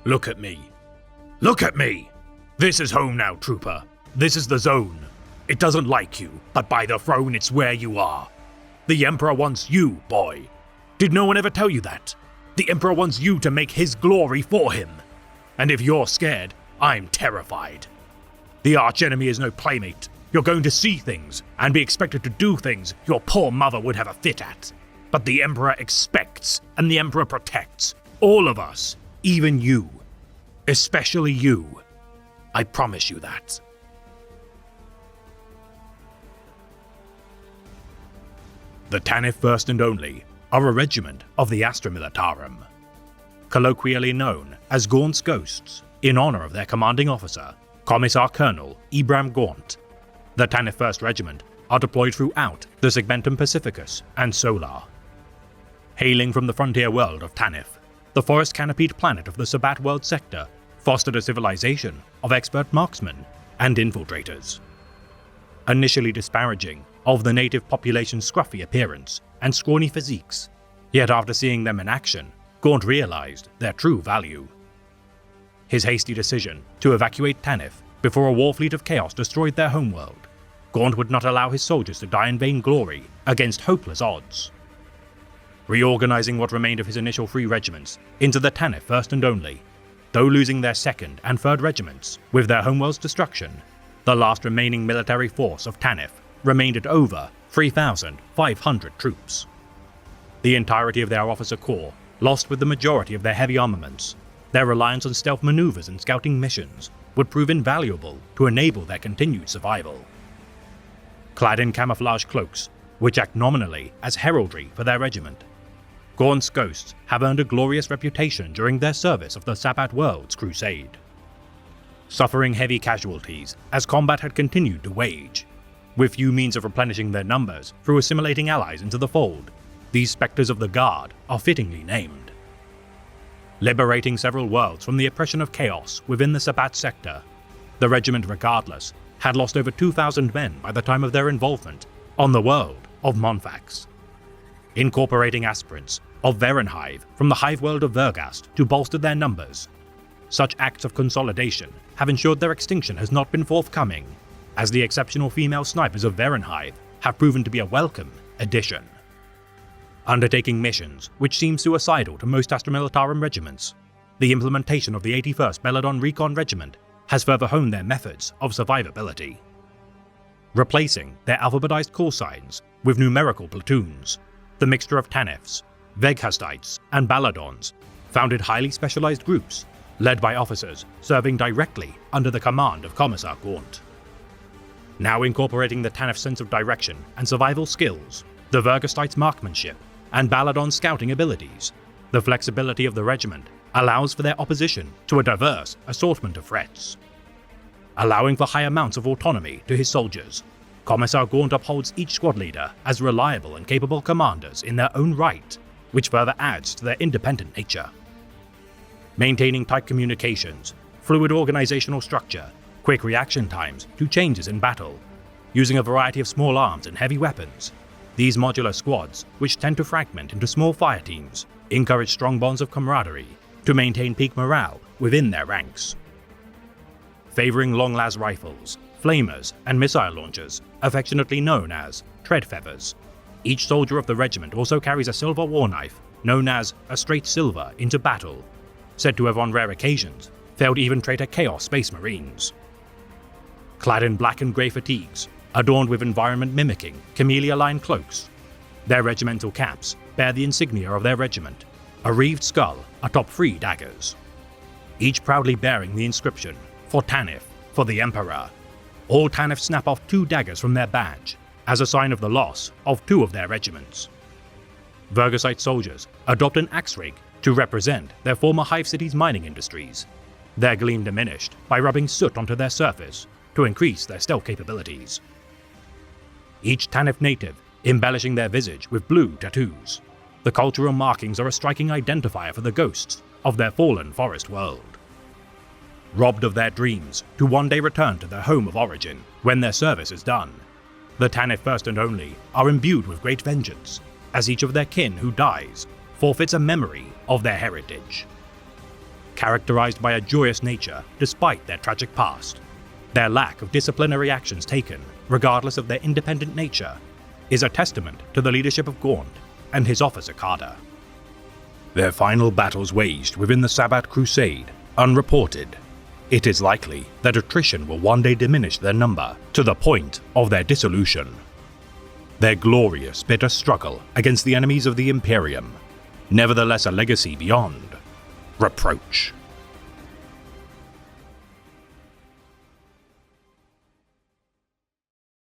Look at me. Look at me! This is home now, trooper. This is the zone. It doesn't like you, but by the throne it's where you are. The Emperor wants you, boy. Did no one ever tell you that? The Emperor wants you to make his glory for him. And if you're scared, I'm terrified. The archenemy is no playmate. You're going to see things, and be expected to do things your poor mother would have a fit at. But the Emperor expects, and the Emperor protects. All of us, even you. Especially you. I promise you that. The Tanith First and Only are a regiment of the Astra Militarum, colloquially known as Gaunt's Ghosts, in honor of their commanding officer, Commissar Colonel Ibram Gaunt. The Tanith First Regiment are deployed throughout the Segmentum Pacificus and Solar. Hailing from the frontier world of Tanith, the forest-canopied planet of the Sabbat World Sector fostered a civilization of expert marksmen and infiltrators. Initially disparaging of the native population's scruffy appearance and scrawny physiques, yet after seeing them in action, Gaunt realized their true value. His hasty decision to evacuate Tanith before a war fleet of chaos destroyed their homeworld, Gaunt would not allow his soldiers to die in vainglory against hopeless odds. Reorganizing what remained of his initial 3 regiments into the Tanith First and Only, though losing their 2nd and 3rd regiments with their homeworld's destruction, the last remaining military force of Tanith remained at over 3,500 troops. The entirety of their officer corps lost with the majority of their heavy armaments. Their reliance on stealth maneuvers and scouting missions would prove invaluable to enable their continued survival. Clad in camouflage cloaks, which act nominally as heraldry for their regiment, Gaunt's Ghosts have earned a glorious reputation during their service of the Sabbat World's crusade. Suffering heavy casualties as combat had continued to wage, with few means of replenishing their numbers through assimilating allies into the fold, these Spectres of the Guard are fittingly named. Liberating several worlds from the oppression of chaos within the Sabbat sector, the regiment regardless had lost over 2,000 men by the time of their involvement on the world of Monfax. Incorporating aspirants of Verenhive from the hive world of Vergast to bolster their numbers, such acts of consolidation have ensured their extinction has not been forthcoming, as the exceptional female snipers of Verenhive have proven to be a welcome addition. Undertaking missions which seem suicidal to most Astra Militarum regiments, the implementation of the 81st Belladon Recon Regiment has further honed their methods of survivability. Replacing their alphabetized call signs with numerical platoons, the mixture of Taniths, Veghastites, and Balladons founded highly specialized groups led by officers serving directly under the command of Commissar Gaunt. Now incorporating the Tanith sense of direction and survival skills, the Vergastites' marksmanship, and Balladon's scouting abilities, the flexibility of the regiment allows for their opposition to a diverse assortment of threats. Allowing for high amounts of autonomy to his soldiers, Commissar Gaunt upholds each squad leader as reliable and capable commanders in their own right, which further adds to their independent nature. Maintaining tight communications, fluid organizational structure, quick reaction times to changes in battle, using a variety of small arms and heavy weapons, these modular squads, which tend to fragment into small fire teams, encourage strong bonds of camaraderie to maintain peak morale within their ranks. Favoring long-las rifles, flamers, and missile launchers, affectionately known as treadfeathers, each soldier of the regiment also carries a silver war knife known as a straight silver into battle, said to have on rare occasions failed even traitor Chaos Space Marines. Clad in black and grey fatigues, adorned with environment-mimicking camellia-lined cloaks, their regimental caps bear the insignia of their regiment, a wreathed skull atop 3 daggers, each proudly bearing the inscription, "For Tanith, for the Emperor." All Tanith snap off 2 daggers from their badge, as a sign of the loss of 2 of their regiments. Vergasite soldiers adopt an axe rig to represent their former Hive City's mining industries, their gleam diminished by rubbing soot onto their surface to increase their stealth capabilities. Each Tanith native embellishing their visage with blue tattoos. The cultural markings are a striking identifier for the ghosts of their fallen forest world. Robbed of their dreams to one day return to their home of origin when their service is done, the Tanith First and Only are imbued with great vengeance, as each of their kin who dies forfeits a memory of their heritage. characterized by a joyous nature despite their tragic past. Their lack of disciplinary actions taken, regardless of their independent nature, is a testament to the leadership of Gaunt and his officer Carter. Their final battles waged within the Sabbat Crusade, unreported. It is likely that attrition will one day diminish their number to the point of their dissolution. Their glorious bitter struggle against the enemies of the Imperium, nevertheless a legacy beyond reproach.